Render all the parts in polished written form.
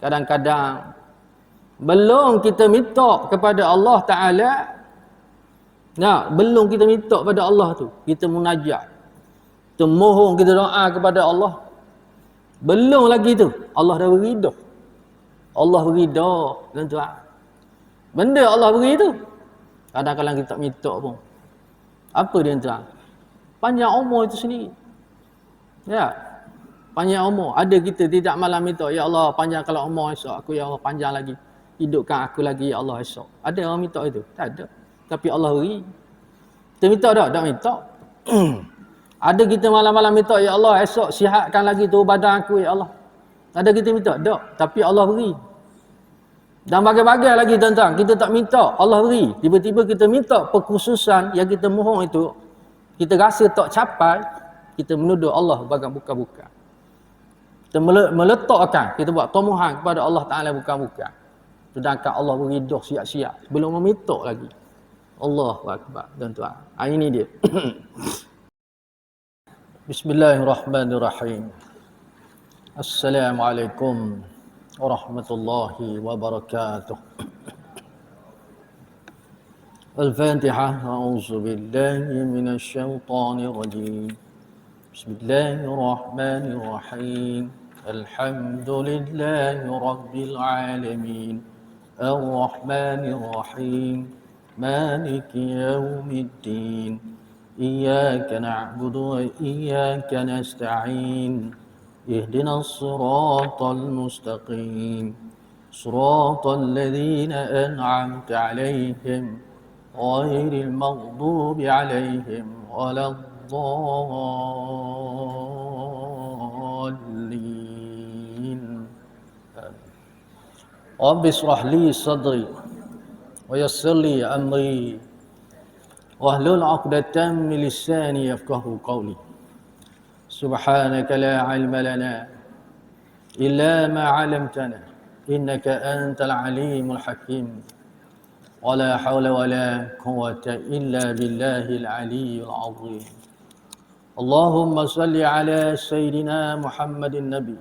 Kadang-kadang belum kita minta kepada Allah Ta'ala, belum kita minta kepada Allah tu, kita munajat, kita mohon, kita doa kepada Allah, belum lagi tu Allah dah beri dah. Allah beri dah, tuan-tuan. Benda Allah beri tu, kadang-kadang kita tak minta pun. Apa dia, tuan? Panjang umur itu sendiri. Ya, panjang umur. Ada kita tidak malam minta, ya Allah panjangkanlah umur esok aku, ya Allah panjang lagi, hidupkan aku lagi ya Allah esok. Ada orang minta itu? Tak ada. Tapi Allah beri. Kita minta tak? Tak minta. Ada kita malam-malam minta, ya Allah esok sihatkan lagi tu badan aku ya Allah. Ada kita minta? Tak. Tapi Allah beri. Dan bagai-bagai lagi, tuan-tuan, kita tak minta, Allah beri. Tiba-tiba kita minta perkhususan yang kita mohon itu, kita rasa tak capai, kita menuduh Allah bukan-bukan. Kita meletakkan, kita buat tomohan kepada Allah Ta'ala bukan-bukan. Sedangkan Allah beri dah siap-siap, belum meminta lagi. Allahu Akbar, tuan-tuan. Ini dia. Bismillahirrahmanirrahim. Assalamualaikum warahmatullahi wabarakatuh. Al-Fatihah. A'udzu billahi minasy syaithanir rajim. Bismillahirrahmanirrahim. Alhamdulillahi rabbil alamin. Ar-Rahmanir Rahim. Maliki yaumiddin. Iyyaka na'budu wa iyyaka nasta'in. اهدنا الصراط المستقيم صراط الذين أنعمت عليهم غير المغضوب عليهم ولا الضالين. رب اشرح لي صدري ويسر لي أمري واحلل عقدة من لساني يفقهوا قولي. سبحانك لا علم لنا إلا ما علمتنا إنك أنت العليم الحكيم. ولا حول ولا قوة إلا بالله العلي العظيم. اللهم صل على سيدنا محمد النبي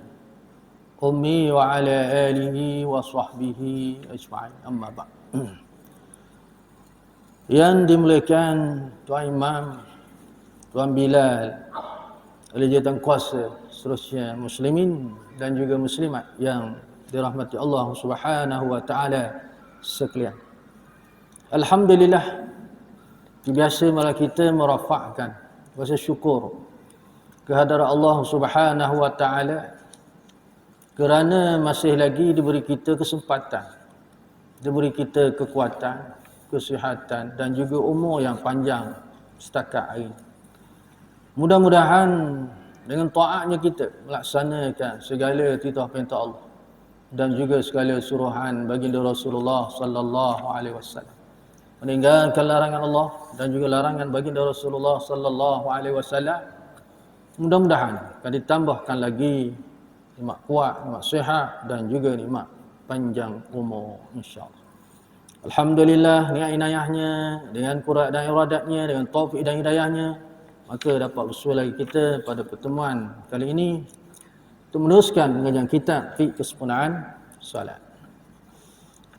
أمي وعلى آله وصحبه أجمعين. أما بعد. Yang dimuliakan Tuan Imam, Tuan Bilal, oleh jawatan kuasa, seterusnya muslimin dan juga muslimat yang dirahmati Allah Subhanahu wa taala sekalian. Alhamdulillah, biasa malah kita merafakkan rasa syukur kehadirat Allah Subhanahu wa taala kerana masih lagi diberi kita kesempatan, diberi kita kekuatan, kesihatan dan juga umur yang panjang setakat hari ini. Mudah-mudahan dengan taatnya kita melaksanakan segala titah perintah Allah dan juga segala suruhan baginda Rasulullah sallallahu alaihi wasallam, meninggalkan larangan Allah dan juga larangan baginda Rasulullah sallallahu alaihi wasallam. Mudah-mudahan akan ditambahkan lagi nikmat kuat, nikmat sihat dan juga nikmat panjang umur insya-Allah. Alhamdulillah, dengan inayahnya, dengan qudrah dan iradatnya, dengan taufik dan hidayahnya, maka dapat bersuah lagi kita pada pertemuan kali ini untuk meneruskan pengajian kitab Fiqh Kesempurnaan Solat.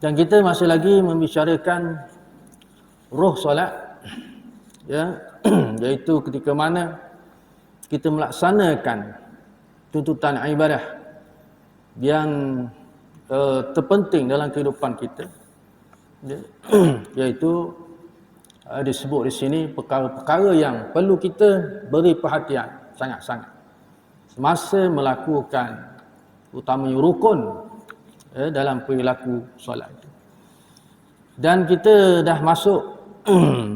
Dan kita masih lagi membicarakan roh solat, ya, iaitu ketika mana kita melaksanakan tuntutan ibadah yang terpenting dalam kehidupan kita, ya, iaitu disebut di sini perkara-perkara yang perlu kita beri perhatian sangat-sangat semasa melakukan utamanya rukun dalam perilaku solat itu. Dan kita dah masuk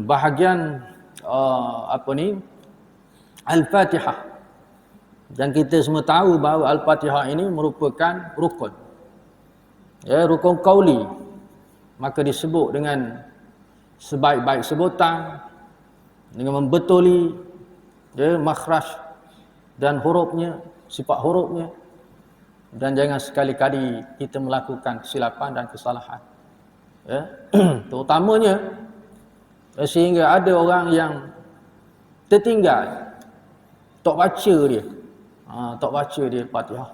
bahagian Al-Fatihah, dan kita semua tahu bahawa Al-Fatihah ini merupakan rukun, ya, rukun qauli, maka disebut dengan sebaik-baik sebutan, dengan membetuli, ya, makhraj dan hurufnya, sifat hurufnya, dan jangan sekali-kali kita melakukan kesilapan dan kesalahan, ya. Terutamanya sehingga ada orang yang tertinggal, tak baca dia Fatihah,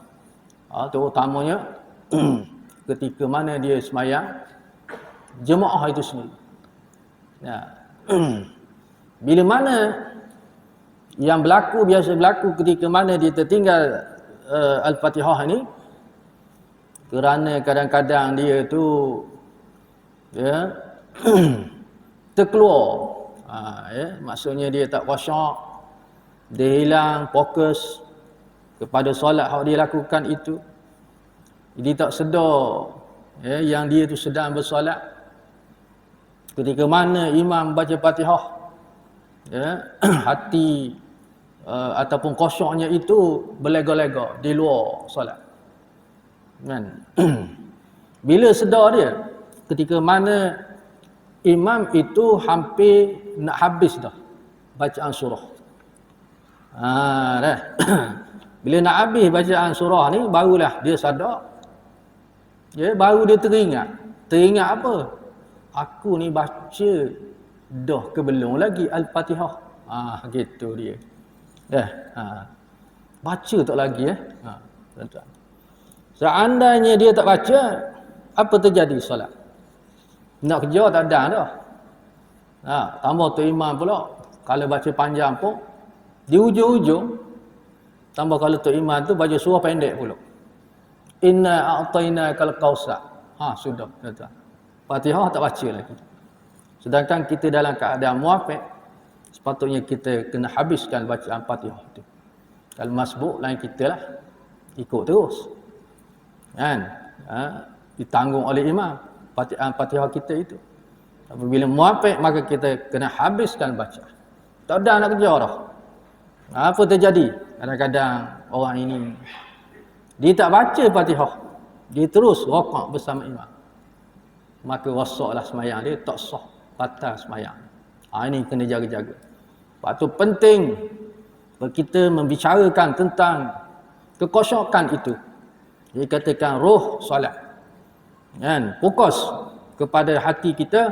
terutamanya ketika mana dia semayang jemaah itu sendiri. Ya. Bila mana yang biasa berlaku ketika mana dia tertinggal Al-Fatihah ni, kerana kadang-kadang dia tu ya terkeluar. Maksudnya dia tak khusyuk, dia hilang fokus kepada solat yang dia lakukan itu. Jadi tak sedar yang dia tu sedang bersolat. Ketika mana imam baca Fatihah, hati ataupun khusyuknya itu berlega-lega di luar solat. Kan? Bila sedar dia ketika mana imam itu hampir nak habis dah bacaan surah. Dah. Bila nak habis bacaan surah ni barulah dia sadar. Baru dia teringat. Teringat apa? Aku ni baca dah ke belum lagi Al-Fatihah. Gitu dia. Baca tak lagi tuan-tuan. Seandainya dia tak baca, apa terjadi solat? Nak kerja tak ada dah. Tambah tu imam pula, kalau baca panjang pun di ujung-ujung, tambah kalau tu imam tu baca surah pendek pula. Inna a'tainakal kautsar. Sudah tuan-tuan. Fatihah tak baca lagi. Sedangkan kita dalam keadaan muafiq, sepatutnya kita kena habiskan bacaan Fatihah itu. Kalau masbuk lain kita lah, ikut terus. Kan? Ditanggung oleh imam Fatihah kita itu. Apabila muafiq maka kita kena habiskan baca. Tak ada nak kerja dah. Apa terjadi? Kadang-kadang orang ini dia tak baca Fatihah, dia terus rakaat bersama imam. Maka rosaklah semayang dia, tak sah, batal semayang. Ini kena jaga-jaga. Sebab tu penting kita membicarakan tentang kekhusyukan itu. Dia katakan roh solat. Kan? Fokus kepada hati kita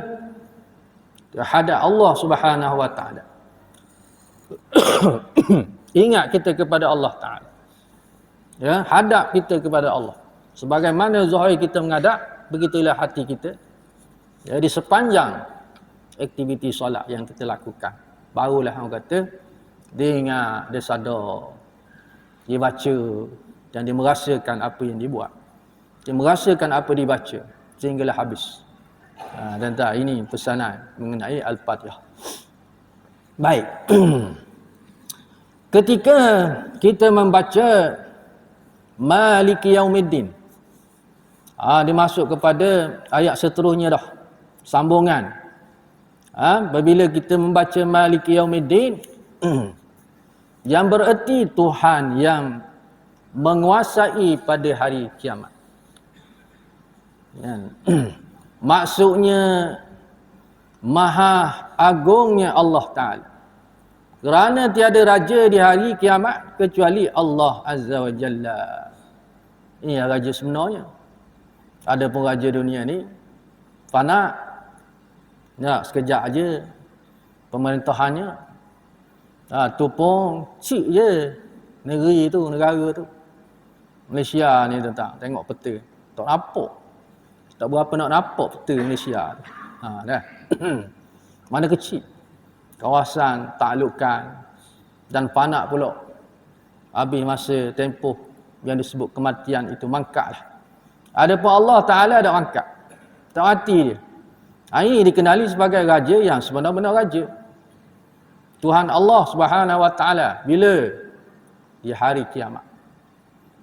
terhadap Allah Subhanahu Wa Taala. Ingat kita kepada Allah Taala. Hadap kita kepada Allah. Sebagaimana zahir kita menghadap, begitulah hati kita. Di sepanjang aktiviti solat yang kita lakukan, barulah orang kata dia ingat, dia sadar, dia baca dan dia merasakan apa yang dia buat. Dia merasakan apa dia baca sehinggalah habis. Dan ini pesanan mengenai Al-Fatihah. Baik. Ketika kita membaca Maliki Yaumiddin, dia masuk kepada ayat seterusnya dah. Sambungan. Apabila kita membaca Maliki Yaumiddin, yang bererti Tuhan yang menguasai pada hari kiamat. Maksudnya maha agungnya Allah Ta'ala. Kerana tiada raja di hari kiamat kecuali Allah Azza wa Jalla. Ini raja sebenarnya. Ada pun raja dunia ni fana. Sekejap aja pemerintahannya. Tu pun cik je negeri tu, negara tu. Malaysia ni tuan-tuan, tengok peta. Tak nampak. Tak berapa nak nampak peta Malaysia tu. Dah. Mana kecil. Kawasan taklukan dan panak pula. Habis masa tempoh yang disebut kematian itu mangkaklah. Adapun Allah Taala tak mangkak. Tak mati dia. Ini dikenali sebagai raja yang sebenar-benar raja. Tuhan Allah Subhanahu Wa Taala bila di hari kiamat.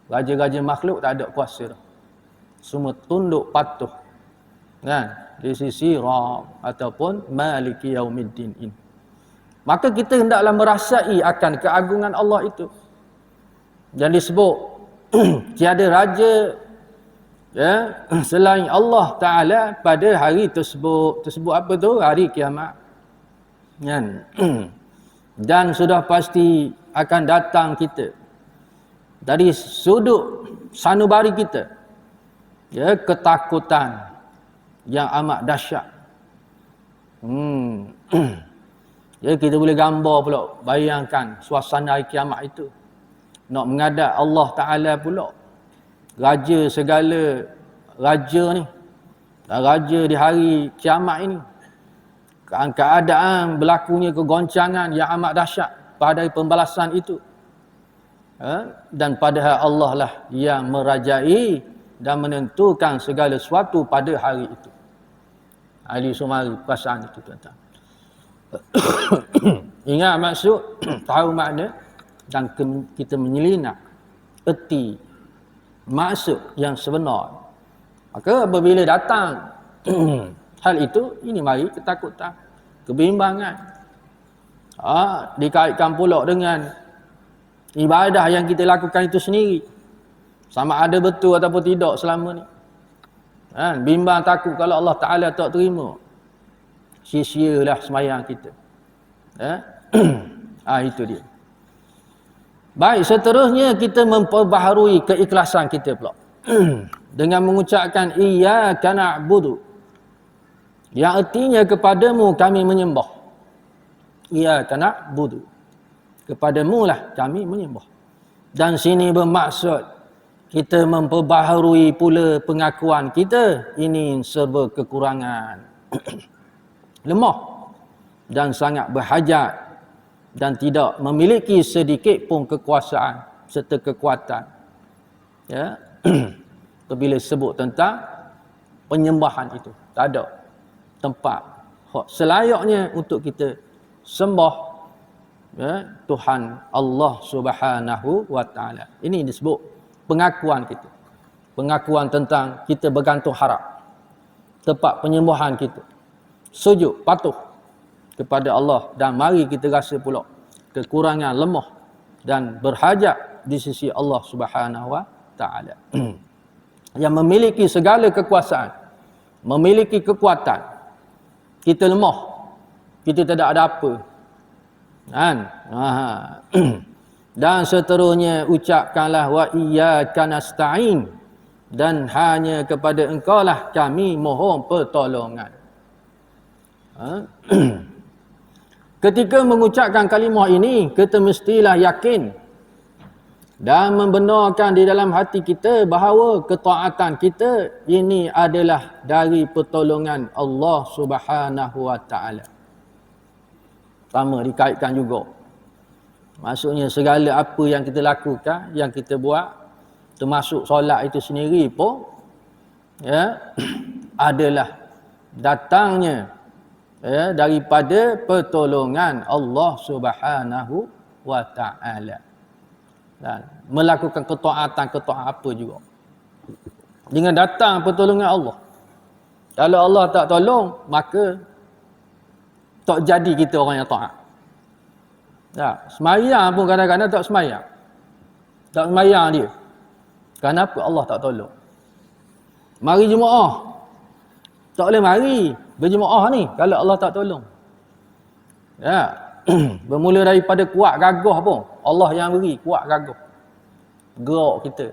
Raja-raja makhluk tak ada kuasa dah. Semua tunduk patuh. Kan? Di sisi Rabb ataupun Maliki Yaumiddin ini. Maka kita hendaklah merasai akan keagungan Allah itu. Dan disebut tiada raja selain Allah Ta'ala pada hari tersebut. Tersebut apa tu? Hari kiamat. Dan sudah pasti akan datang kita dari sudut sanubari kita. Ketakutan yang amat dahsyat. Kita boleh gambar pula, bayangkan suasana hari kiamat itu. Nak menghadap Allah Ta'ala pula. raja segala raja ni, raja di hari kiamat ini, keadaan berlakunya kegoncangan yang amat dahsyat pada pembalasan itu. Dan padahal Allah lah yang merajai dan menentukan segala sesuatu pada hari itu. Ahli sumari perasaan itu, tuan-tuan. Ingat maksud, tahu makna, dan kita menyelinap erti maksud yang sebenar. Maka apabila datang hal itu, ini mari ketakutan, kebimbangan. Dikaitkan pula dengan ibadah yang kita lakukan itu sendiri. Sama ada betul ataupun tidak selama ni. Bimbang takut kalau Allah Ta'ala tak terima. Sia-sialah semayang kita. Itu dia. Baik, seterusnya kita memperbaharui keikhlasan kita pula. Dengan mengucapkan iyyaka na'budu. Yang artinya kepadamu kami menyembah. Iyyaka na'budu. Kepadamu lah kami menyembah. Dan sini bermaksud kita memperbaharui pula pengakuan kita ini serba kekurangan. Lemah dan sangat berhajat dan tidak memiliki sedikit pun kekuasaan serta kekuatan. Ya. Apabila sebut tentang penyembahan itu, tak ada tempat selayaknya untuk kita sembah, ya, Tuhan Allah Subhanahu wa taala. Ini disebut pengakuan kita. Pengakuan tentang kita bergantung harap. Tempat penyembahan kita. Sujud, patuh kepada Allah, dan mari kita rasa pula kekurangan, lemah dan berhajat di sisi Allah Subhanahu wa taala. Yang memiliki segala kekuasaan, memiliki kekuatan. Kita lemah. Kita tidak ada apa. Kan? Dan seterusnya ucapkanlah wa iyyaka nasta'in, dan hanya kepada engkau lah kami mohon pertolongan. Ketika mengucapkan kalimah ini, kita mestilah yakin dan membenarkan di dalam hati kita bahawa ketaatan kita ini adalah dari pertolongan Allah Subhanahu wa taala. Sama dikaitkan juga. Maksudnya segala apa yang kita lakukan, yang kita buat, termasuk solat itu sendiri pun, ya, adalah datangnya, ya, daripada pertolongan Allah Subhanahu wa taala. Dan melakukan ketaatan apa juga, dengan datang pertolongan Allah. Kalau Allah tak tolong, maka tak jadi kita orang yang taat. Tak, semayang pun kadang-kadang tak semayang. Tak semayang dia. Kenapa? Allah tak tolong. Mari Jumaat, tak boleh mari berjemaah ni kalau Allah tak tolong. Ya. Bermula daripada kuat gagah pun, Allah yang beri kuat gagah. Gerak kita.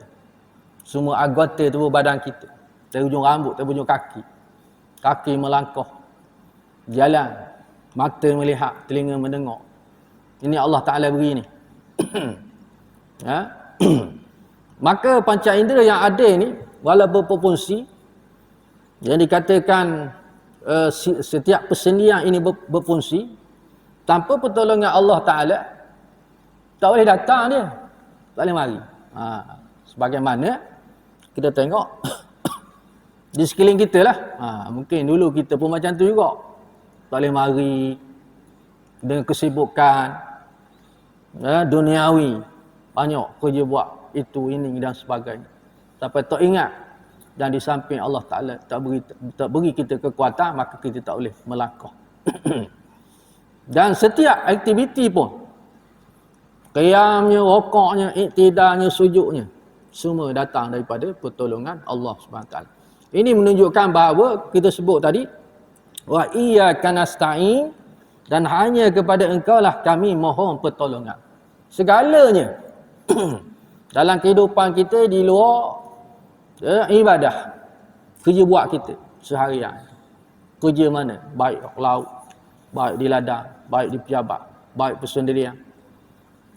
Semua anggota tubuh badan kita. Dari ujung rambut, dari ujung kaki. Kaki melangkah. Jalan. Mata melihat, telinga mendengar. Ini Allah Ta'ala beri ni. Ya. Maka panca indera yang ada ni, walaupun berfungsi, yang dikatakan setiap persendian ini berfungsi, tanpa pertolongan Allah Ta'ala, tak boleh datang dia. Tak boleh mari. Sebagaimana kita tengok di sekeliling kita lah. Mungkin dulu kita pun macam tu juga. Tak boleh mari dengan kesibukan duniawi. Banyak kerja buat itu, ini dan sebagainya. Sampai tak ingat. Dan di samping Allah Ta'ala tak beri kita kekuatan, maka kita tak boleh melangkah. Dan setiap aktiviti pun, qiyamnya, rukuknya, iktidalnya, sujudnya, semua datang daripada pertolongan Allah SWT. Ini menunjukkan bahawa kita sebut tadi, wa iyyaka nasta'in, dan hanya kepada engkau lah kami mohon pertolongan. Segalanya dalam kehidupan kita di luar ibadah, kerja buat kita seharian. Kerja mana? Baik laut, baik di ladang, baik di pejabat, baik persendirian.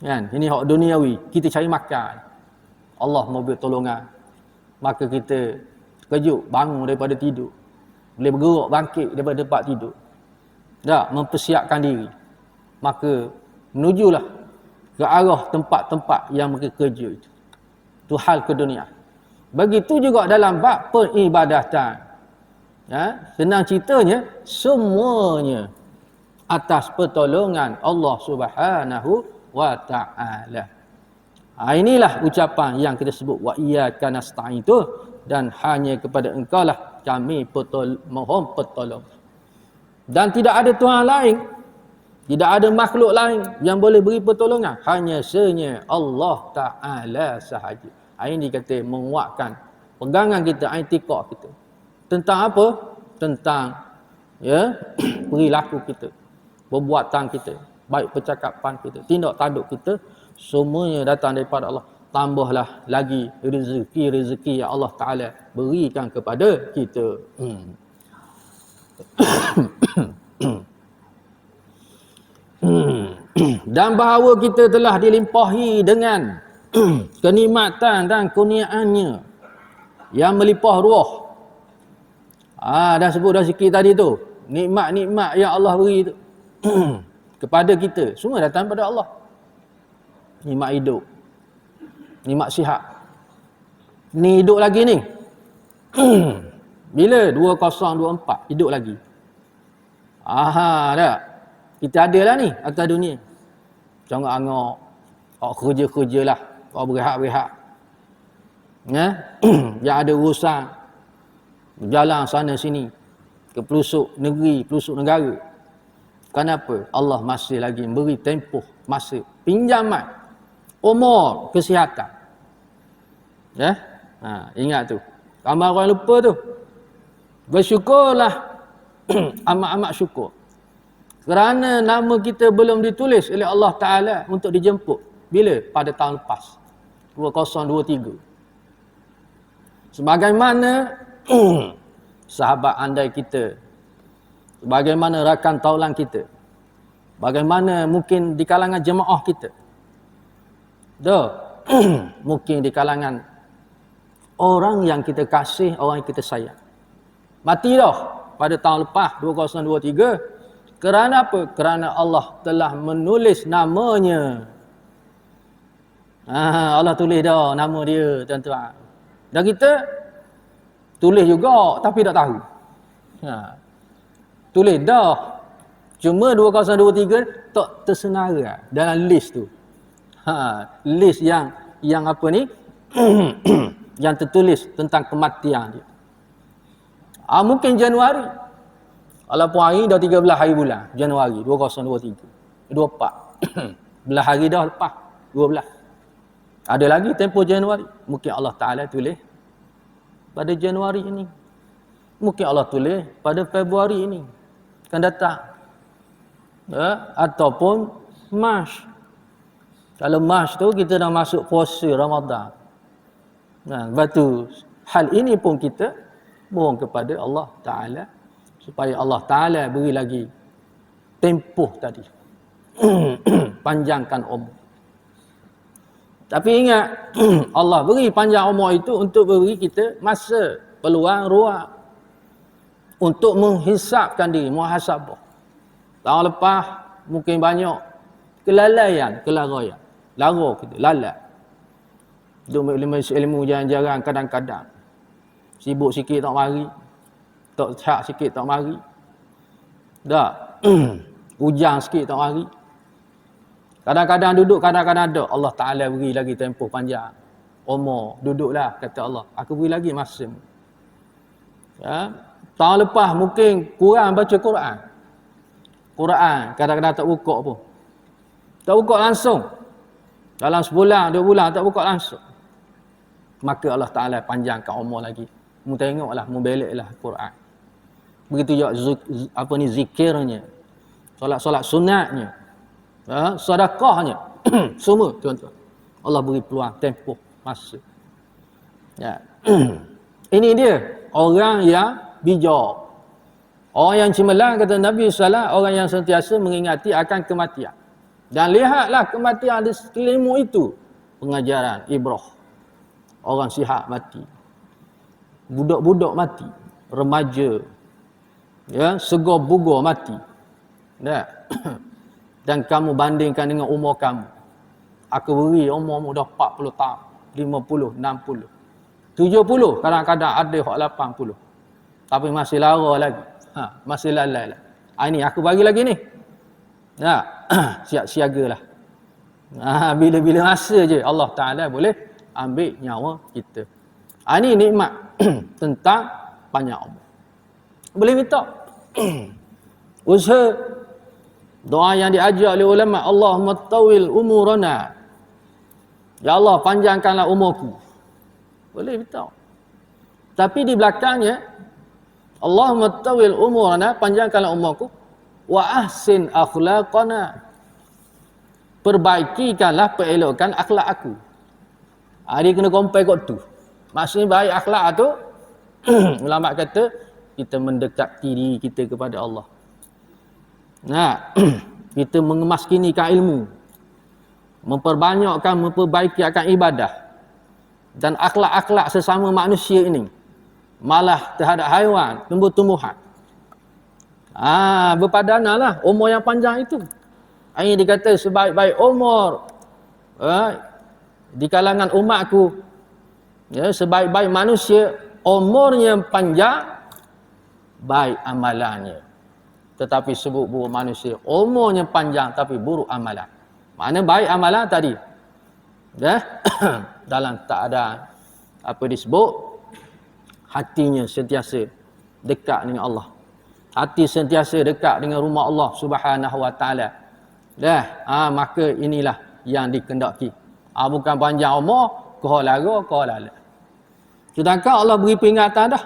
Kan? Ini hak duniawi, kita cari makan. Allah memberi tolongan. maka kita kejut, bangun daripada tidur. Boleh bergerak bangkit daripada tempat tidur. Tak, mempersiapkan diri. Maka menujulah ke arah tempat-tempat yang mereka kerja itu. Itu hal kedunia. Begitu juga dalam bab peribadatan. Ya, senang ceritanya, semuanya atas pertolongan Allah Subhanahu wa ta'ala. Inilah ucapan yang kita sebut wa iyyaka nasta'in itu, dan hanya kepada engkau lah kami mohon pertolongan. Dan tidak ada Tuhan lain, tidak ada makhluk lain yang boleh beri pertolongan, hanya senya Allah Ta'ala sahaja. Ini kata menguatkan pegangan kita, i'tiqad kita. Tentang apa? Tentang perilaku kita, perbuatan kita, baik percakapan kita, tindak tanduk kita, semuanya datang daripada Allah. Tambahlah lagi rezeki-rezeki yang Allah Ta'ala berikan kepada kita. Dan bahawa kita telah dilimpahi dengan kenikmatan dan kurniaannya yang melimpah ruah. Dah sebut dah sikit tadi tu. Nikmat-nikmat yang Allah beri tu kepada kita, semua datang daripada Allah. Nikmat hidup, nikmat sihat. Ni hidup lagi ni. Bila 2024 hidup lagi. Tak. Kita ada lah ni atas dunia. Jangan angok. Kerja-kerjalah. Berehat-berehat. Yang ada urusan. Berjalan sana sini. Ke pelosok negeri, pelosok negara. Kenapa? Allah masih lagi beri tempoh masa pinjaman umur kesihatan. Ingat tu. Ramai orang lupa tu. Bersyukurlah. Amat-amat syukur. Kerana nama kita belum ditulis oleh Allah Ta'ala untuk dijemput. Bila? Pada tahun lepas. 2023. Sebagaimana sahabat andai kita, bagaimana rakan taulan kita, bagaimana mungkin di kalangan jemaah kita, mungkin di kalangan orang yang kita kasih, orang yang kita sayang, mati dah pada tahun lepas 2023. Kerana apa? Kerana Allah telah menulis namanya. Allah tulis dah nama dia, tuan-tuan. Dan kita tulis juga tapi tak tahu. Tulis dah. Cuma 2023 tak tersenara dalam list tu. List yang apa ni? yang tertulis tentang kematian dia. Mungkin Januari. Walaupun hari dah 13 hari bulan Januari 2023. 24. Belah hari dah lepas 12. Ada lagi tempoh Januari. Mungkin Allah Ta'ala tulis pada Januari ini. Mungkin Allah tulis pada Februari ini. Akan datang. Ataupun Mac. Kalau Mac tu kita dah masuk puasa Ramadan. Lepas tu hal ini pun kita mohon kepada Allah Ta'ala supaya Allah Ta'ala beri lagi tempoh tadi. Panjangkan umur. Tapi ingat, Allah beri panjang umur itu untuk beri kita masa, peluang, ruang untuk menghisapkan diri, muhasabah. Tahun lepas mungkin banyak kelalaian, kelalaian. Lara kita, lalai. Duduk ilmu jarang-jarang, kadang-kadang sibuk sikit tak mari. Tak syak sikit tak mari. Tak. Hujang sikit tak mari. Kadang-kadang duduk, kadang-kadang ada. Allah Ta'ala beri lagi tempoh panjang. Umur, duduklah kata Allah. Aku beri lagi masa. Tahun lepas mungkin kurang baca Quran. Quran kadang-kadang tak buka pun. Tak buka langsung. Dalam sebulan, 2 bulan tak buka langsung. Maka Allah Ta'ala panjangkan umur lagi. Mu tengoklah, mu beliklah Quran. Begitu juga zikirnya, solat-solat sunatnya, sedekahnya, semua tuan-tuan. Allah beri peluang, tempoh, masa. Ini dia orang yang bijak. Orang yang cemerlang, kata Nabi SAW, orang yang sentiasa mengingati akan kematian. Dan lihatlah kematian di sekelilingmu itu. Pengajaran, ibrah. Orang sihat mati. budak-budak mati, remaja, ya, segar bugar mati. Ya. Dan kamu bandingkan dengan umur kamu. Aku beri umurmu dah 40 tahun, 50, 60, 70, kadang-kadang ada hak 80. Tapi masih lara lagi. Masih lalai lah. Ini aku bagi lagi ni. Ya, siap siagalah. Bila-bila masa je Allah Ta'ala boleh ambil nyawa kita. Ini nikmat tentang panjang umur. Boleh minta. Usaha doa yang diajar oleh ulama, Allahumma tawil umurana. Ya Allah, panjangkanlah umurku. Boleh minta. Tapi di belakangnya, Allahumma tawil umurana, panjangkanlah umurku. Wa ahsin akhlaqana. Perbaikikanlah, perelokkan akhlak aku. Dia kena compare kot tu. Maksudnya baik akhlak tu, ulama kata, kita mendekati diri kita kepada Allah. Kita mengemaskinkan ilmu, memperbanyakkan, memperbaiki akan ibadah dan akhlak-akhlak sesama manusia ini, malah terhadap haiwan, tumbuh-tumbuhan. Berpadanalah umur yang panjang itu. Ini dikata sebaik-baik umur di kalangan umatku, ya, sebaik-baik manusia, umurnya panjang, baik amalannya. Tetapi sebut buruk manusia, umurnya panjang tapi buruk amalan. Makna baik amalan tadi, ya, dalam keadaan apa disebut, hatinya sentiasa dekat dengan Allah. Hati sentiasa dekat dengan rumah Allah Subhanahu wa taala. Maka inilah yang dikendaki. Bukan panjang umur, kau lara, kau lala. Sedangkan Allah beri peringatan dah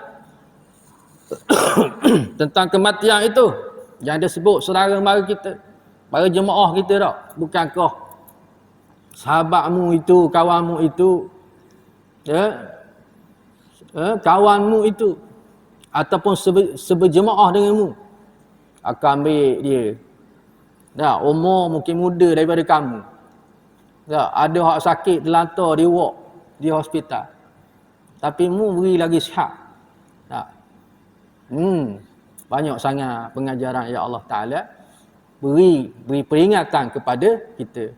tentang kematian itu yang disebut saudara mara kita, para jemaah kita dah. Bukankah sahabatmu itu, kawanmu itu, ya, kawanmu itu ataupun seberjemaah denganmu akan ambil dia. Umur mungkin muda daripada kamu. Ada hak sakit terlantar di ward, di hospital. Tapi mu beri lagi sihat. Banyak sangat pengajaran ya Allah Ta'ala beri peringatan kepada kita.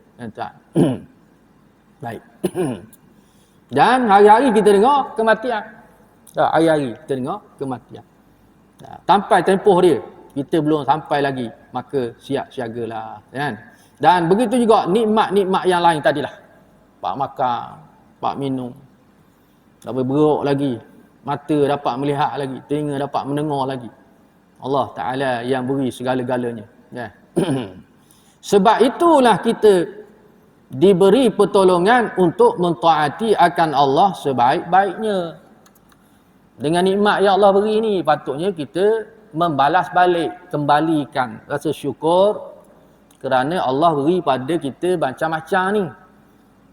Baik. Dan hari-hari kita dengar kematian. Hari-hari kita dengar kematian. Sampai tempoh dia, kita belum sampai lagi, maka siap siagalah, kan? Dan begitu juga nikmat-nikmat yang lain tadilah. Pak makan, pak minum, dapat beruk lagi, mata dapat melihat lagi, telinga dapat mendengar lagi. Allah Ta'ala yang beri segala-galanya, ya. Sebab itulah kita diberi pertolongan untuk mentaati akan Allah sebaik-baiknya. Dengan nikmat yang Allah beri ni, patutnya kita membalas balik, kembalikan rasa syukur kerana Allah beri pada kita macam-macam ni.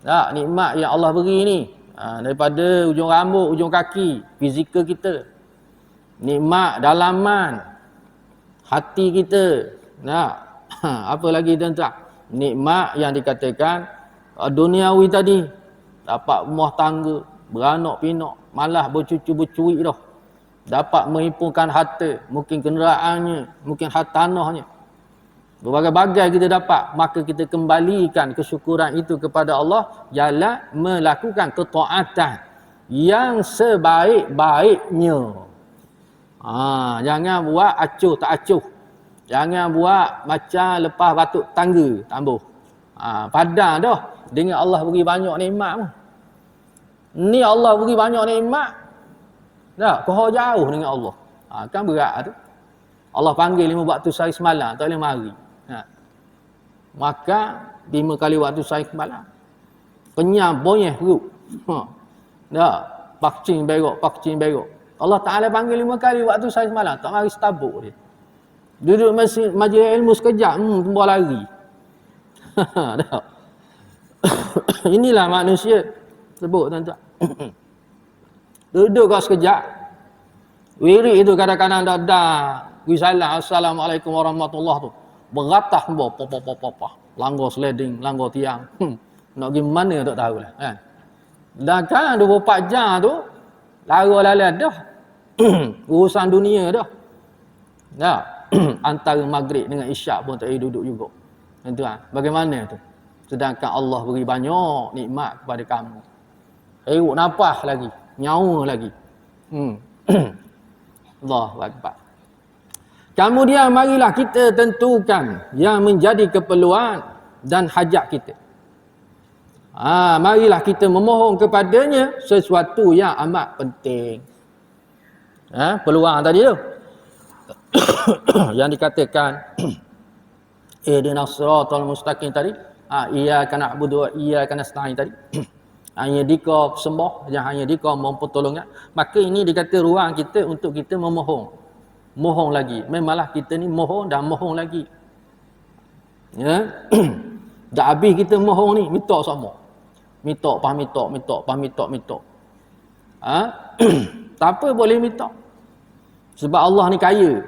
Nikmat yang Allah beri ni, daripada ujung rambut, ujung kaki, fizikal kita. Nikmat dalaman hati kita. Apa lagi tuan-tuan? Nikmat yang dikatakan duniawi tadi, dapat rumah tangga, beranak pinak, malah bercucu bercuit dah. Dapat menghimpunkan harta, mungkin kenderaannya, mungkin hartanahnya. Berbagai-bagai kita dapat, maka kita kembalikan kesyukuran itu kepada Allah ialah melakukan ketaatan yang sebaik-baiknya. Jangan buat acuh tak acuh. Jangan buat macam lepas batuk tangga tambuh. Padang dah dengan Allah beri banyak nikmat. Ni Allah beri banyak nikmat. Kau jauh dengan Allah. Kan berat tu. Allah panggil 5 waktu sehari semalam, tak boleh mari. Maka 5 kali waktu sehari semalam. Kenyang boyeh perut. Pakcing berok. Allah Ta'ala panggil 5 kali waktu sehari semalam, tak mari setabuk dia. Duduk majlis ilmu sekejap, tumbuh lari. Inilah manusia sebut tuan-tuan. Duduk kau sekejap. Wirid itu kadang-kadang dah salam, assalamualaikum warahmatullahi tu. Beratah papa. Langgar sliding, langgar tiang. Nak pergi mana tak tahulah, kan. Dan kan 24 jam tu Lara lalat dah. Urusan dunia dah. Nah, antara maghrib dengan isyak pun tak boleh duduk juga. Tuan, bagaimana tu? Sedangkan Allah beri banyak nikmat kepada kamu. Hirup nafas lagi, nyawa lagi. Allahu akbar. Kemudian marilah kita tentukan yang menjadi keperluan dan hajat kita. Marilah kita memohon kepadanya sesuatu yang amat penting. Peluang tadi tu. Yang dikatakan ihdinas siratal mustaqim tadi. Iyyaka na'budu wa iyyaka nasta'in tadi. Hanya dikau sembah, hanya dikau mohon pertolongan. Maka ini dikata ruang kita untuk kita memohon. Mohon lagi. Memanglah kita ni mohon dan mohon lagi. Ya. Dah habis kita mohon ni, minta sama. Minta. Tak apa boleh minta. Sebab Allah ni kaya.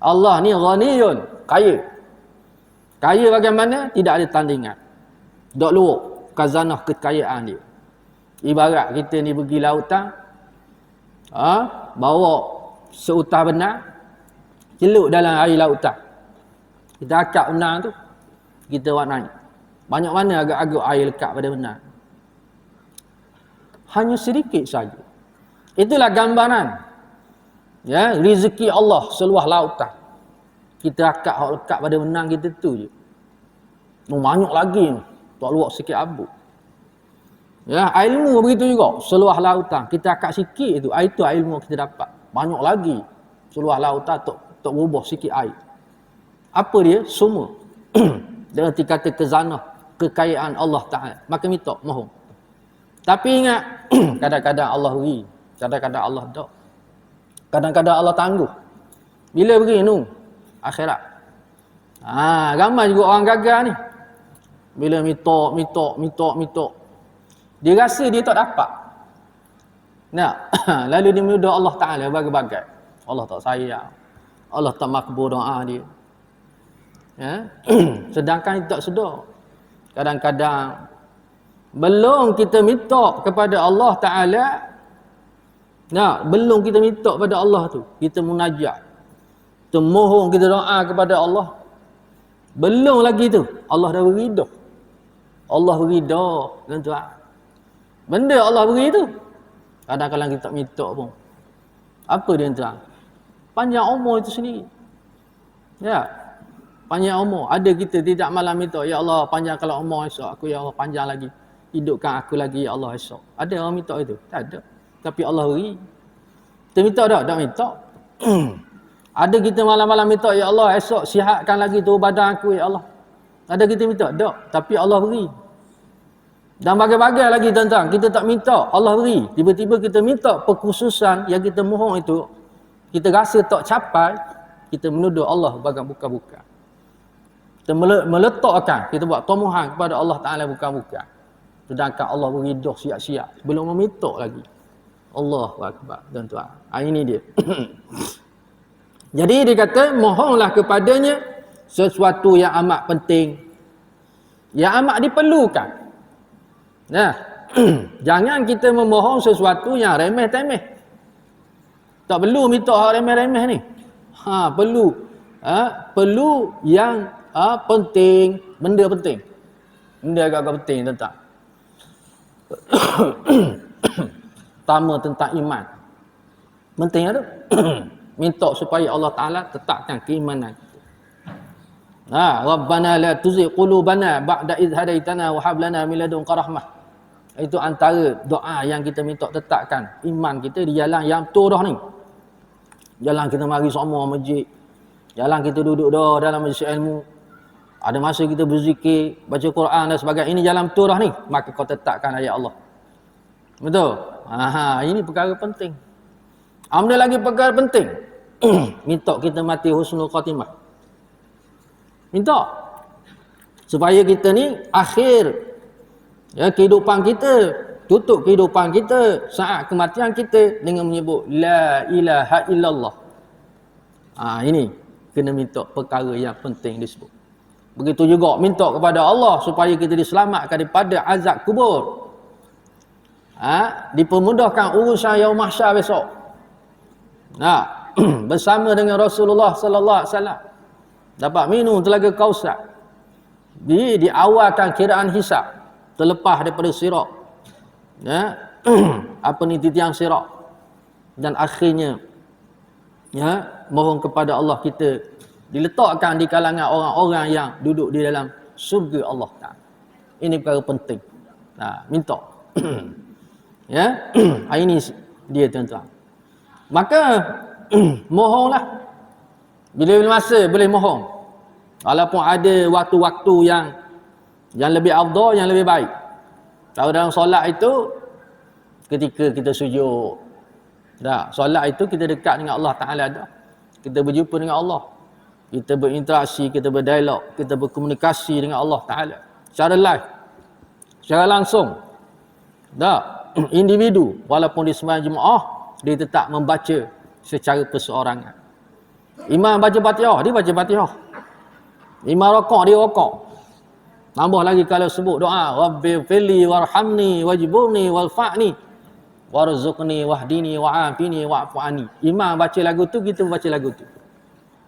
Allah ni ghaniyun, kaya. Kaya bagaimana? Tidak ada tandingan. Dok luar khazanah kekayaan dia. Ibarat kita ni pergi lautan, bawa seutah benang, celup dalam air lautan. Kita akak benang tu, kita buat naik. Banyak mana agak-agak air lekat pada benang. Hanya sedikit saja. Itulah gambaran. Ya, rezeki Allah seluas lautan. Kita akak hak lekat pada benang kita tu je. Banyak lagi ni. Tak luak sikit abu. Ya, ilmu begitu juga. Seluas lautan. Kita akak sikit tu. Itu ilmu kita dapat. Banyak lagi. Seluas lautan tak berubah sikit air. Apa dia? Semua. Dengan dikata khazanah kekayaan Allah Ta'ala. Maka minta, mohon. Tapi ingat, kadang-kadang Allah beri. Kadang-kadang Allah tak. Kadang-kadang Allah tangguh. Bila beri nu? Akhirat. Ramai juga orang gagal ni. Bila minta. Dia rasa dia tak dapat. Lalu dia menuduh Allah Ta'ala bagai-bagai. Allah tak sayang. Allah tak makbul doa dia. Ya? Sedangkan dia tak sedar. Kadang-kadang belum kita minta kepada Allah Ta'ala, belum kita minta kepada Allah tu, kita munajat, kita mohon, kita doa kepada Allah, belum lagi tu Allah dah beri dah. Allah beri dah, tuan-tuan. Benda Allah beri tu kadang-kadang kita tak minta pun. Apa dia, tuan? Panjang umur itu sendiri. Ya, panjang umur. Ada kita tidak malam minta, ya Allah panjangkanlah umur esok aku, ya Allah panjang lagi, hidupkan aku lagi, ya Allah esok. Ada orang minta itu? Tak ada. Tapi Allah beri. Kita minta tak? Tak minta. Ada kita malam-malam minta, ya Allah esok sihatkan lagi tubuh badan aku, ya Allah. Ada kita minta? Tak. Tapi Allah beri. Dan bagai-bagai lagi tuan-tuan, kita tak minta, Allah beri. Tiba-tiba kita minta perkhususan yang kita mohon itu, kita rasa tak capai, kita menuduh Allah bagai bukan-bukan. Kita meletakkan, kita buat tomohan kepada Allah Ta'ala bukan-bukan. Sedangkan Allah beri dah siap-siap. Belum meminta lagi. Allahu akbar, tuan-tuan. Ini dia. Jadi dia kata, mohonlah kepadanya sesuatu yang amat penting, yang amat diperlukan. Jangan kita memohon sesuatu yang remeh-temeh. Tak perlu minta hak remeh-remeh ni. Perlu yang penting, benda penting. Benda agak-agak penting, tuan-tuan. Pertama tentang iman. Penting ada. Minta supaya Allah Ta'ala tetapkan keimanan kita. Rabbana la tuzigh qulubana ba'da idh hadaitana wa hab lana min ladunka rahmah. Itu antara doa yang kita minta tetapkan iman kita di jalan yang betul dah ni. Jalan kita mari semua masjid. Jalan kita duduk dah dalam majlis ilmu. Ada masa kita berzikir, baca Quran dan sebagainya. Ini jalan betul dah ni. Maka kau tetapkan ayat Allah. Betul? Ini perkara penting. Ada lagi perkara penting. Minta kita mati husnul khatimah. Minta. Supaya kita ni akhir kehidupan kita, tutup kehidupan kita, saat kematian kita dengan menyebut La ilaha illallah. Ini kena minta perkara yang penting disebut. Begitu juga minta kepada Allah supaya kita diselamatkan daripada azab kubur. dipermudahkan urusan yaum mahsyar besok. Bersama dengan Rasulullah sallallahu alaihi wasallam dapat minum telaga Kausar. Diawalkan kiraan hisab, terlepas daripada sirat. Apa ni, titiang sirat. Dan akhirnya mohon kepada Allah kita diletakkan di kalangan orang-orang yang duduk di dalam syurga Allah Taala. Ini perkara penting. Minta. Ini dia tuan-tuan. Maka mohonlah. Bila masa boleh mohon. Walaupun ada waktu-waktu yang lebih afdal, yang lebih baik. Kalau dalam solat itu ketika kita sujud. Solat itu kita dekat dengan Allah Taala dah. Kita berjumpa dengan Allah. Kita berinteraksi, kita berdialog, kita berkomunikasi dengan Allah Taala secara live, secara langsung. Individu walaupun di sembahyang jemaah dia tetap membaca secara perseorangan. Imam baca Fatihah, dia baca Fatihah. Imam rakaat, dia rakaat. Tambah lagi kalau sebut doa, Rabbi firli warhamni wajburni walfa'ni warzuqni wahdini wa'afini wa'fu anni. Imam baca lagu tu, kita baca lagu tu.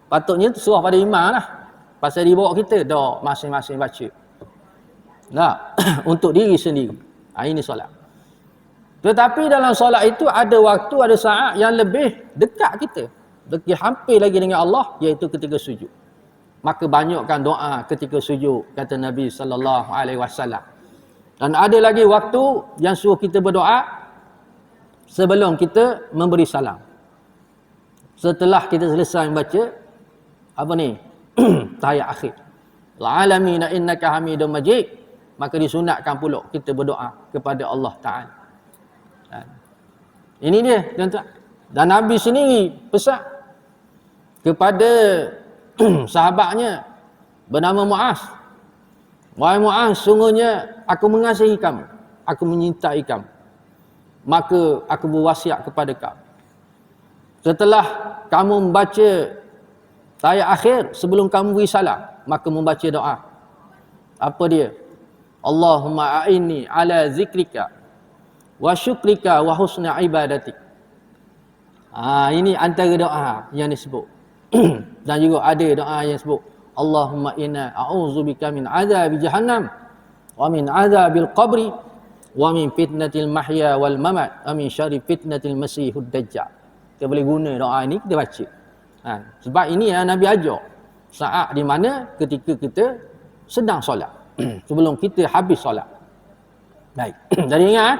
Patutnya serah pada imam lah. Pasal dia bawa kita, masing-masing baca. Untuk diri sendiri. Ini solat. Tetapi dalam solat itu ada waktu, ada saat yang lebih dekat kita. Lebih hampir lagi dengan Allah, iaitu ketika sujud. Maka banyakkan doa ketika sujud, kata Nabi sallallahu alaihi wasallam. Dan ada lagi waktu yang suruh kita berdoa sebelum kita memberi salam. Setelah kita selesai membaca tahiyat akhir. Alamin innaka Hamidum Majid, maka disunatkan pula kita berdoa kepada Allah Taala. Ini dia tuan-tuan. Dan Nabi sendiri pesan kepada sahabatnya bernama Muaz. Wahai Muaz, sungguhnya aku mengasihi kamu, aku menyintai kamu. Maka aku berwasiat kepada kamu. Setelah kamu membaca tahiyat akhir, sebelum kamu beri salam, maka membaca doa. Apa dia? Allahumma a'inni ala zikrika wa syukrika wa husna ibadatik. Ini antara doa yang disebut. Dan juga ada doa yang disebut, Allahumma inna a'udzubika min azabi jahannam wa min azabil qabri wa min fitnatil mahya wal mamat wa min syarri fitnatil masihud dajjal. Kita boleh guna doa ini, kita baca. Sebab ini yang Nabi ajar saat di mana ketika kita sedang solat. Sebelum kita habis solat. Baik. Jadi ingat,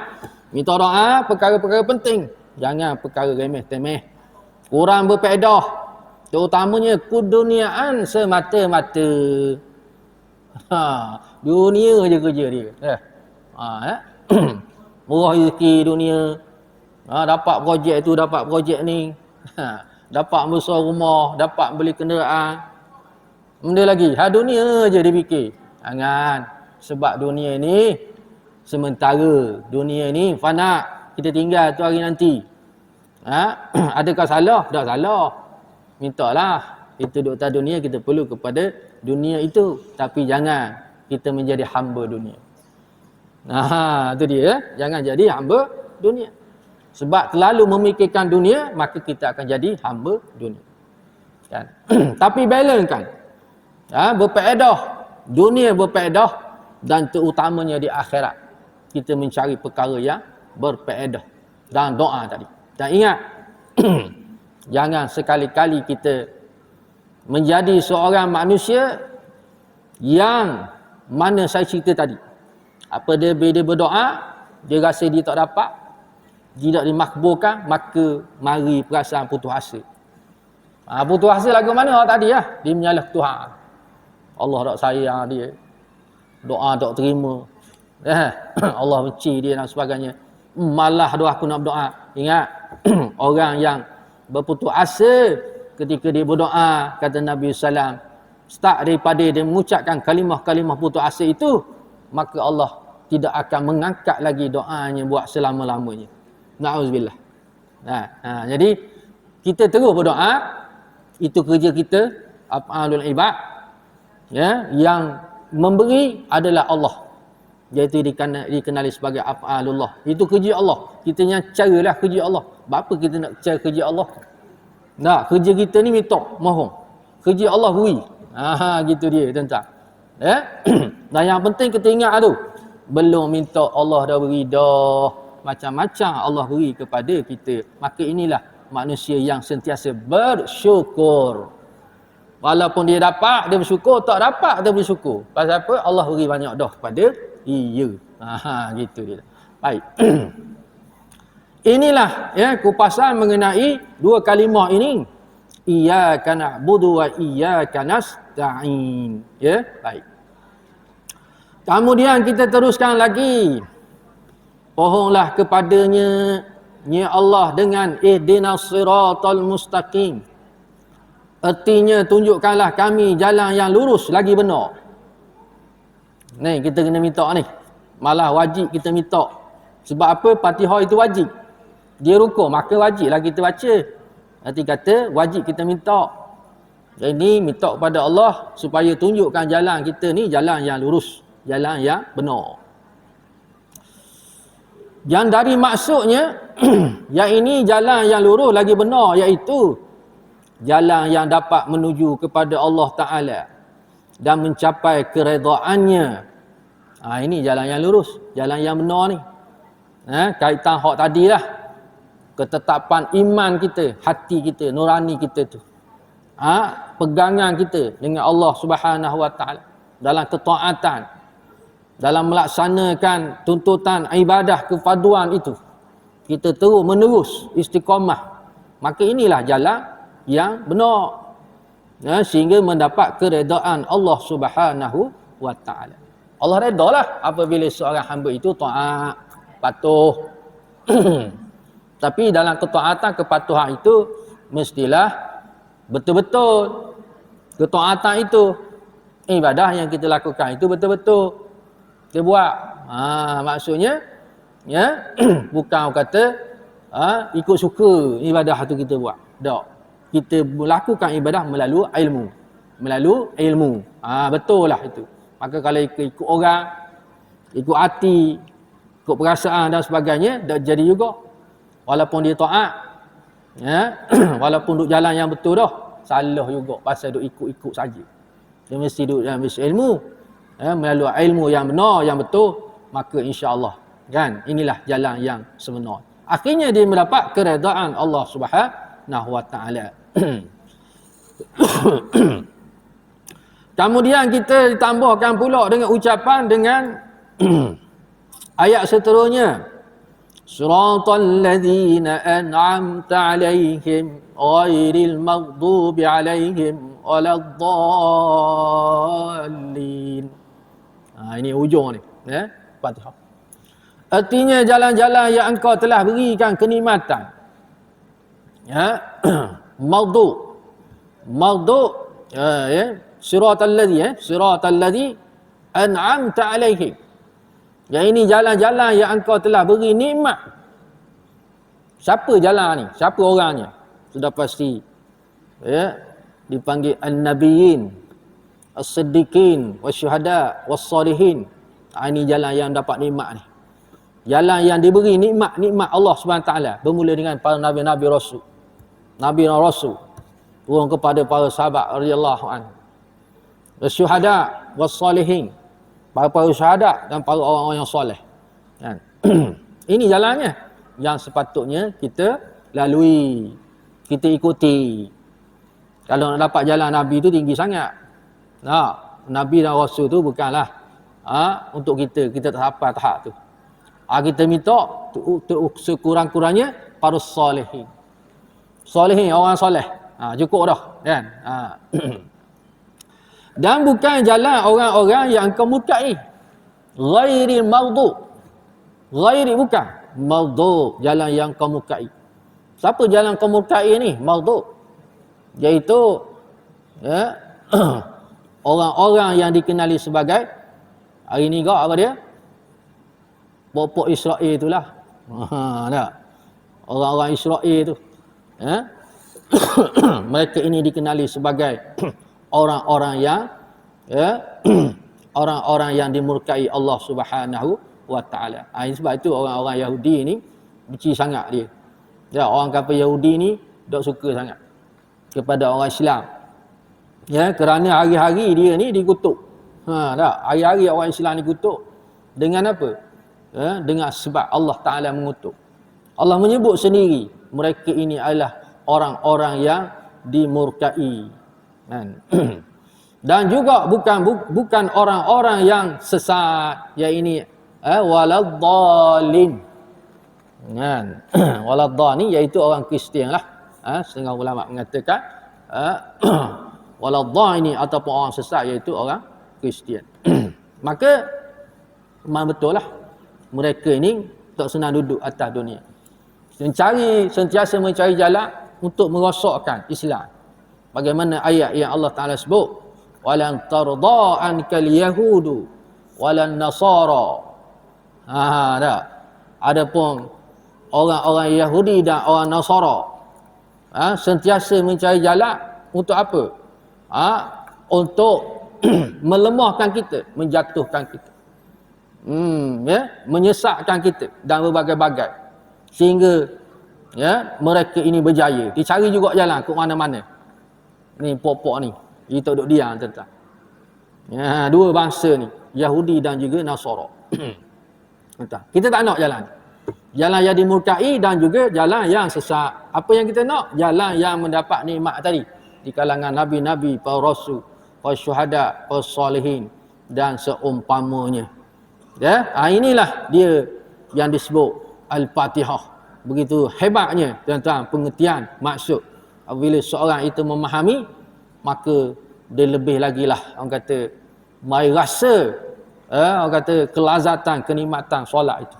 minta doa perkara-perkara penting. Jangan perkara remeh-temeh. Kurang berfaedah. Terutamanya keduniaan semata-mata. Dunia je kerja dia. Murah rezeki dunia. Dapat projek tu, dapat projek ni. Dapat besar rumah, dapat beli kenderaan. Benda lagi, dunia je dia fikir. Jangan. Sebab dunia ni sementara. Dunia ni fana. Kita tinggal tu hari nanti. Adakah salah? Tak salah. Mintalah. Kita duduk atas dunia, kita perlu kepada dunia itu. Tapi jangan kita menjadi hamba dunia. Itu dia. Jangan jadi hamba dunia. Sebab terlalu memikirkan dunia, maka kita akan jadi hamba dunia. Kan? Tapi balance kan. Berfaedah. Dunia berfaedah dan terutamanya di akhirat. Kita mencari perkara yang berfaedah. Dan doa tadi. Dan ingat, jangan sekali-kali kita menjadi seorang manusia yang mana saya cerita tadi. Apa dia, bila dia berdoa, dia rasa dia tak dapat, tidak dimakbulkan, maka mari perasaan putus asa. Putus asa lagu mana tadi lah. Dia menyalah Tuhan. Allah tak sayang dia. Doa tak terima. Allah benci dia dan sebagainya. Malah doa aku nak berdoa. Ingat, orang yang berputus asa ketika dia berdoa, kata Nabi SAW, start daripada dia mengucapkan kalimah-kalimah putus asa itu, maka Allah tidak akan mengangkat lagi doanya buat selama-lamanya. Na'udzubillah. Jadi kita terus berdoa. Itu kerja kita, af'alul ibad. Yang memberi adalah Allah. Iaitu dikenali sebagai af'alullah. Itu kerja Allah. Kita yang caralah kerja Allah. Apa kita nak cara kerja Allah? Nah, kerja kita ni minta, mohon. Kerja Allah beri. Gitu dia tentang. Ya? Dan yang penting kita ingat tu. Belum minta Allah dah beri dah. Macam-macam Allah beri kepada kita. Maka inilah manusia yang sentiasa bersyukur. Walaupun dia dapat, dia bersyukur. Tak dapat, dia bersyukur. Pasal apa? Allah beri banyak dah kepada dia. Gitu dia. Baik. Inilah ya kupasan mengenai dua kalimah ini. Iyyaka na'budu wa iyyaka nasta'in. Ya, baik. Kemudian kita teruskan lagi. Pohonlah kepadanya ya Allah dengan ihdinas siratal mustaqim. Artinya tunjukkanlah kami jalan yang lurus lagi benar. Ni kita kena minta ni. Malah wajib kita minta. Sebab apa? Fatihah itu wajib. Dia rukun, maka wajiblah kita baca. Nanti kata wajib kita minta. Jadi minta kepada Allah supaya tunjukkan jalan kita ni jalan yang lurus, jalan yang benar. Yang dari maksudnya yang ini jalan yang lurus lagi benar, iaitu jalan yang dapat menuju kepada Allah Ta'ala dan mencapai keredaannya. Ini jalan yang lurus, jalan yang benar ni. Kaitan hak tadi lah. Ketetapan iman kita, hati kita, nurani kita tu. Pegangan kita dengan Allah Subhanahu Wa Ta'ala dalam ketaatan, dalam melaksanakan tuntutan ibadah kepaduan itu. Kita terus menerus istiqamah. Maka inilah jalan yang benar. Sehingga mendapat keredaan Allah Subhanahu Wa Ta'ala. Allah redalah apabila seorang hamba itu taat, patuh. Tapi dalam ketaatan, kepatuhan itu mestilah betul-betul. Ketaatan itu, ibadah yang kita lakukan itu betul-betul kita buat. Maksudnya ya bukan kata ikut suka ibadah itu kita buat. Tak. Kita melakukan ibadah melalui ilmu. Betul lah itu. Maka kalau ikut orang, ikut hati, ikut perasaan dan sebagainya, tak jadi juga. Walaupun dia taat, ya, walaupun duk jalan yang betul dah, salah juga pasal duk ikut-ikut saja. Dia mesti duk dalam ilmu, ya, melalui ilmu yang benar, yang betul, maka insya-Allah kan inilah jalan yang sebenar. Akhirnya dia mendapat keredaan Allah Subhanahu Wa Ta'ala. Kemudian kita ditambahkan pula dengan ucapan dengan ayat seterusnya. Siratal ladzina an'amta 'alaihim ghairil maghdubi 'alaihim waladdallin. Ini ujung ni, ya, Fatihah. Artinya jalan-jalan yang engkau telah berikan kenikmatan. Ya, maghdu, ya, siratal ladzi an'amta 'alaihim. Yang ini jalan-jalan yang engkau telah beri nikmat. Siapa jalan ni? Siapa orangnya? Sudah pasti. Ya, dipanggil an-nabiyyin, as-siddiqin, wasyuhada, was-salihin. Ini jalan yang dapat nikmat ni. Jalan yang diberi nikmat Allah SWT bermula dengan para nabi-nabi rasul. Nabi dan rasul turun kepada para sahabat radhiyallahu anhu. Wasyuhada, was-salihin. Para syahadat dan para orang-orang yang soleh. Kan? Ini jalannya yang sepatutnya kita lalui, kita ikuti. Kalau nak dapat jalan Nabi itu tinggi sangat. Nabi dan Rasul tu bukanlah untuk kita tak sampai tahap tu. Kita minta sekurang-kurangnya para solehin. Solehin, orang soleh. Cukup dah. Kan? Dan bukan jalan orang-orang yang engkau murkai. Ghairil maghdu. Ghairi bukan. Maghdu, jalan yang kau murkai. Siapa jalan kau murkai ni? Maghdu. Iaitu ya, orang-orang yang dikenali sebagai hari ni apa dia? Pokok Israel itulah. Tak? Orang-orang Israel tu. Ya? Mereka ini dikenali sebagai orang-orang yang ya, orang-orang yang dimurkai Allah Subhanahu wa taala. Sebab itu orang-orang Yahudi ni benci sangat dia. Ya, orang kafir Yahudi ni tak suka sangat kepada orang Islam. Ya, kerana hari-hari dia ni dikutuk. Hari-hari orang Islam dikutuk dengan apa? Ya, dengan sebab Allah Taala mengutuk. Allah menyebut sendiri mereka ini adalah orang-orang yang dimurkai. Kan? Dan juga bukan orang-orang yang sesat, ya ini waladhdallin. Kan? Waladhdallin iaitu orang Kristian lah. Setengah ulama mengatakan waladhdallin ini ataupun orang sesat iaitu orang Kristian. Maka memang betul lah mereka ini tak senang duduk atas dunia. Sentiasa mencari jalan untuk merosakkan Islam. Bagaimana ayat yang Allah Taala sebut, walan tarda ankal yahudu walan nasara. Dah. Adapun orang-orang Yahudi dan orang Nasara sentiasa mencari jalan untuk apa? Untuk melemahkan kita, menjatuhkan kita. Menyesatkan kita dan berbagai-bagai. Sehingga mereka ini berjaya. Dicari juga jalan ke mana-mana. Ni pokok ni. Dia tak duduk diam tentang. Dua bangsa ni, Yahudi dan juga Nasara. Kita tak nak jalan. Jalan yang dimurkai dan juga jalan yang sesat. Apa yang kita nak? Jalan yang mendapat nikmat tadi. Di kalangan nabi-nabi, para rasul, para syuhada, para salihin dan seumpamanya. Ya, inilah dia yang disebut Al-Fatihah. Begitu hebatnya tentang pengertian maksud. Apabila seorang itu memahami, maka dia lebih lagi lah orang kata mai rasa orang kata kelazatan, kenikmatan solat itu.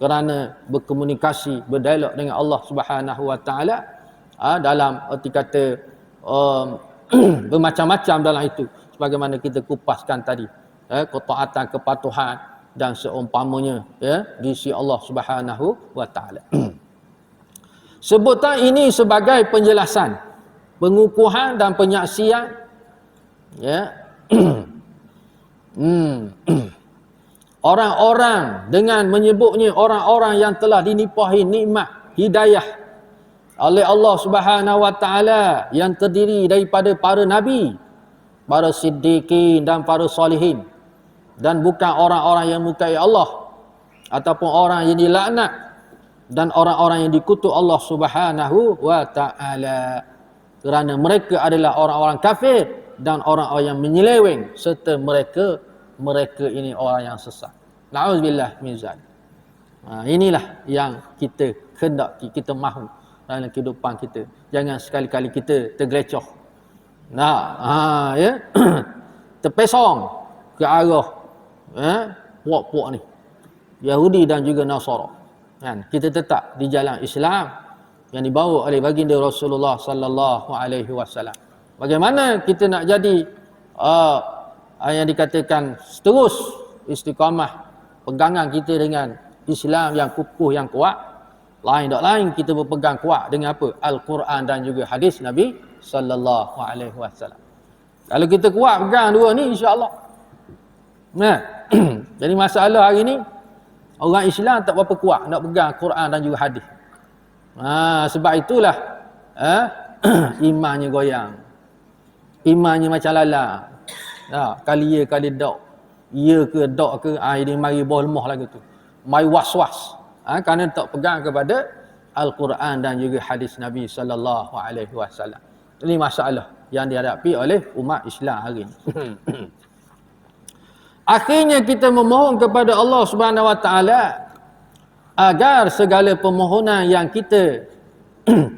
Kerana berkomunikasi, berdialog dengan Allah Subhanahu wa taala dalam erti kata bermacam-macam dalam itu, sebagaimana kita kupaskan tadi, ketaatan, kepatuhan dan seumpamanya di sisi Allah Subhanahu wa taala. Sebutan ini sebagai penjelasan, pengukuhan dan penyaksian orang-orang dengan menyebutnya orang-orang yang telah dinipahi nikmat hidayah oleh Allah Subhanahu wa taala yang terdiri daripada para nabi, para siddiqin dan para salihin, dan bukan orang-orang yang murkai Allah ataupun orang yang dilaknat dan orang-orang yang dikutuk Allah Subhanahu wa taala, kerana mereka adalah orang-orang kafir dan orang-orang yang menyeleweng, serta mereka ini orang yang sesat. Na'udzubillah min zalik. Inilah yang kita hendaki, kita mahu dalam kehidupan kita. Jangan sekali-kali kita tergelecoh. Terpesong ke arah puak-puak ni, Yahudi dan juga Nasara. Kan? Kita tetap di jalan Islam yang dibawa oleh baginda Rasulullah sallallahu alaihi wasallam. Bagaimana kita nak jadi yang dikatakan terus istiqamah, pegangan kita dengan Islam yang kukuh, yang kuat. Lain kita berpegang kuat dengan apa? Al-Quran dan juga hadis Nabi sallallahu alaihi wasallam. Kalau kita kuat pegang dua ni, insya-Allah. Jadi masalah hari ni, orang Islam tak berapa kuat nak pegang Quran dan juga hadis. Sebab itulah imannya goyang. Imannya macam lalang. Kali ya kali dok. Ya ke dok ke, ini mari bawah lemah lagi tu. Mari was-was. Kerana tak pegang kepada Al-Quran dan juga hadis Nabi sallallahu alaihi wasallam. Ini masalah yang dihadapi oleh umat Islam hari ini. Akhirnya kita memohon kepada Allah Subhanahu wa taala agar segala permohonan yang kita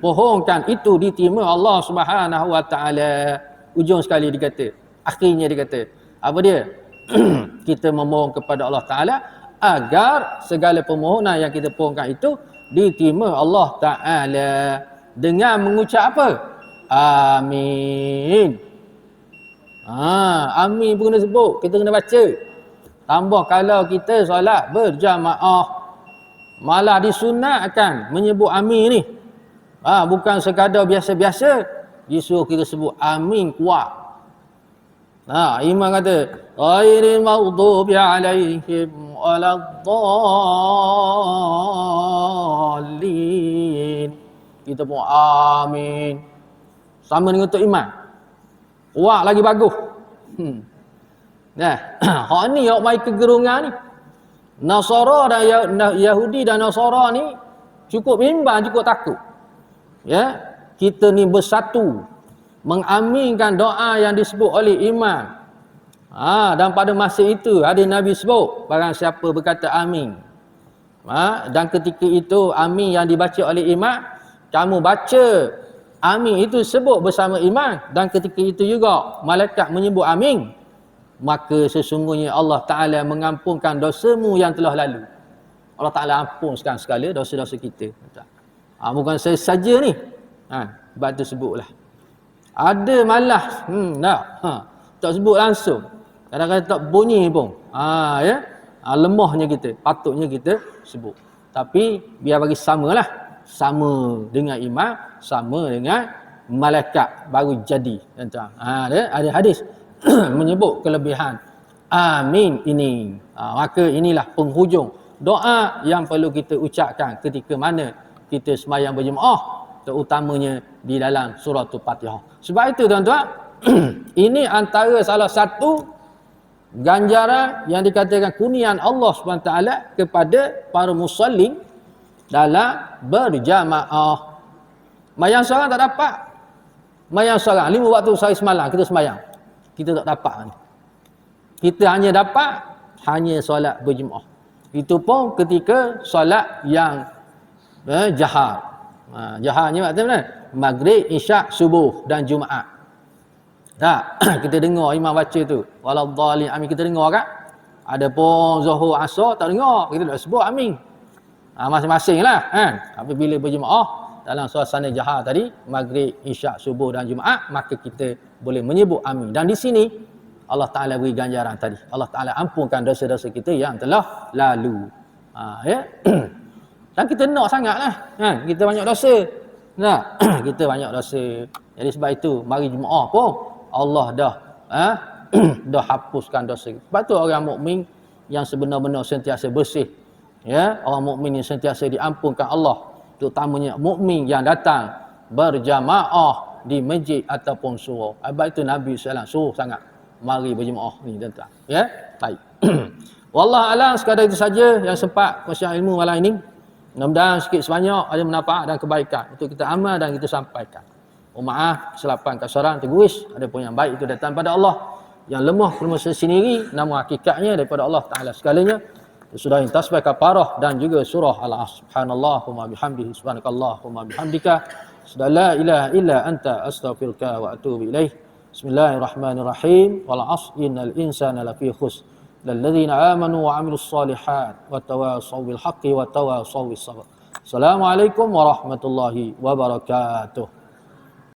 pohonkan itu diterima Allah Subhanahu wa taala. Ujung sekali dikata, akhirnya dikata, apa dia? Kita memohon kepada Allah taala agar segala permohonan yang kita pohonkan itu diterima Allah taala dengan mengucap apa? Amin. Amin pun kena sebut, kita kena baca. Tambah kalau kita solat berjamaah, malah disunatkan menyebut amin ni. Bukan sekadar biasa-biasa, disuruh kita sebut amin kuat. Imam kata ghairil maghdubi alaihim waladdallin. Kita pun amin. Sama dengan untuk imam. Wah, lagi bagus. Nah, hak ni hak mai kegerungan ni. Nasara dan Yahudi dan Nasara ni cukup bimbang, cukup takut. Ya, kita ni bersatu mengaminkan doa yang disebut oleh imam. Dan pada masa itu ada Nabi sebut, barang siapa berkata amin. Dan ketika itu amin yang dibaca oleh imam, kamu baca amin itu sebut bersama imam, dan ketika itu juga malaikat menyebut amin, maka sesungguhnya Allah Ta'ala mengampunkan dosamu yang telah lalu. Allah Ta'ala ampunkan segala dosa-dosa kita. Bukan saya saja ni. Sebab tu sebutlah. Ada malas. Tak sebut langsung. Kadang-kadang tak bunyi pun. Lemahnya kita. Patutnya kita sebut. Tapi biar bagi samalah. Sama dengan imam, sama dengan malaikat baru jadi. Ada hadis menyebut kelebihan amin ini. Maka inilah penghujung doa yang perlu kita ucapkan ketika mana kita sembahyang berjemaah, terutamanya di dalam surah Al-Fatihah. Sebab itu tuan-tuan, ini antara salah satu ganjaran yang dikatakan kurniaan Allah SWT kepada para musallin dalam berjamaah. Mayang seorang tak dapat. Mayang seorang 5 waktu sehari semalam kita sembahyang, kita tak dapat ni. Kita hanya dapat solat berjemaah. Itu pun ketika solat yang jahar. Jaharnya maksudnya mana? Maghrib, Isyak, Subuh dan Jumaat. Tak? Kita dengar imam baca tu. Waladdallin amin, kita dengar kan? Adapun Zuhur, Asar tak dengar, kita tak sebut amin. Masing-masing lah kan? Tapi bila berjemaah dalam suasana jahar tadi, Maghrib, Isyak, Subuh dan Jumaat, maka kita boleh menyebut amin. Dan di sini Allah Ta'ala beri ganjaran tadi. Allah Ta'ala ampunkan dosa-dosa kita yang telah lalu. Ya? Dan kita nak sangatlah. Kita banyak dosa. Kita banyak dosa. Jadi sebab itu, mari jemaah pun Allah dah dah hapuskan dosa. Sebab tu orang mukmin yang sebenar-benar sentiasa bersih. Ya, orang mukmin yang sentiasa diampunkan Allah, terutamanya mukmin yang datang berjamaah di masjid ataupun surau. Sebab itu Nabi SAW suruh sangat mari berjemaah ni tuan-tuan. Ya, baik. Wallahu a'lam, sekadar itu saja yang sempat kongsian ilmu malam ini. Mudah-mudahan sikit sebanyak ada manfaat dan kebaikan untuk kita amal dan kita sampaikan. Maaf kesilapan kasaran terguris, ada pun yang baik itu datang pada Allah, yang lemah perlu sendiri, namun hakikatnya daripada Allah Ta'ala segalanya. Sudah tasbih kafarah dan juga surah Al-Asr. Subhanallahumma bihamdihi, subhanakallahumma bihamdika, asyhadu la ilaha illa anta, astaghfiruka wa atubu ilaih. Bismillahirrahmanirrahim. Wal 'asr innal insana lafi khusr. Lalladzina amanu wa 'amilus shalihat wa tawassaw bil haqqi wa tawassaw bis sabr. Assalamualaikum warahmatullahi wabarakatuh.